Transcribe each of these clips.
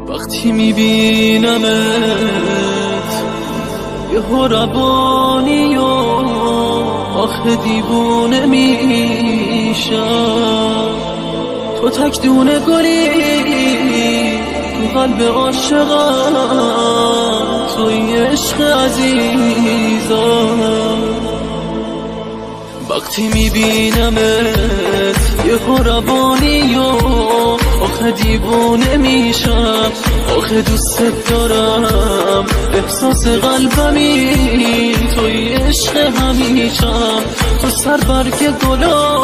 وقتی میبینمت یهو روانی و آخه دیوونه میشم. تو تک دونه گلی تو قلب عاشقم، توی عشق عزیزم. وقتی میبینمت یهو روانی و آخه دیوونه میشم. آخه دوست دارم احساس قلبمی، توی عشق همیشم. تو سر برگ گلا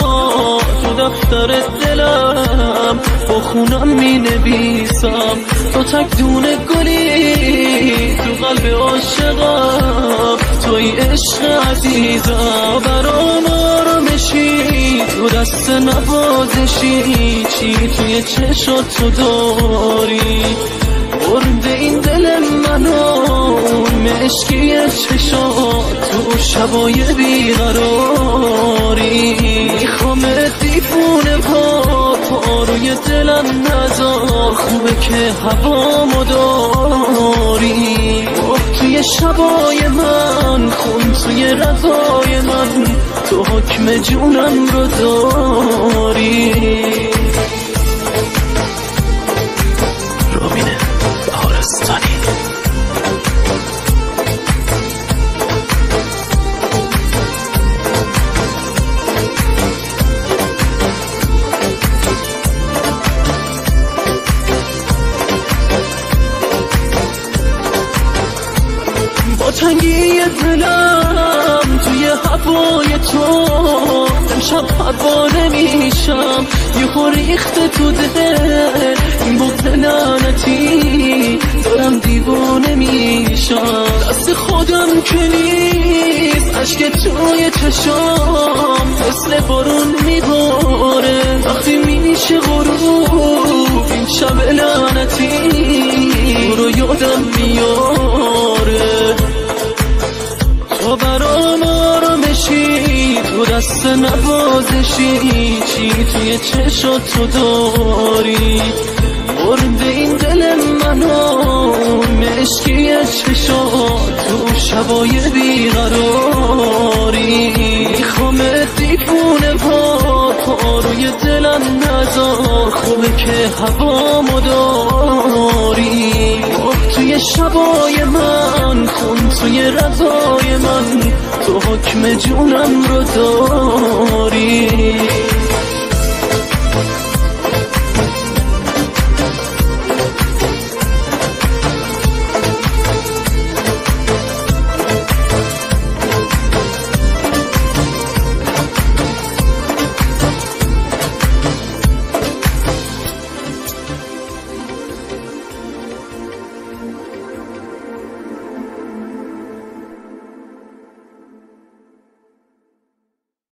تو دفتر دلم، با خونم می نویسم. تو تک دونه گلی تو قلب عاشقم، توی عشق عزیزم. برام آرامشی تو دست نوازشی، چی توی چشات تو داری برده این دل منو، اون مشکی چشات تو شبای بیقراری. میخوامت دیوونه پا روی دلم نذار، خوبه که هوامو داری. توی شبای من خون توی رضای من، تو حکم جونم رو داری. رامین بهارستانی. با تنگی دلم توی هوای تو امشب پروانه میشم. یهو ریخته تو دل این بغض لعنتی، دارم دیوانه میشم. دست خودم که نیست اشک توی چشام، مثل بارون میباره وقتی میشه غروب. این شب لعنتی رو یادم میاره. تو برام آرامشی تو دست نوازشی، چی توی چشات تو داری برده این دل منو، مشکی چشات تو شبای بیقراری. میخوامت دیوونه پا روی دلم نذار، خوبه که هوامو داری. توی شبای من خون توی رضای من، تو حکم جونم رو داری.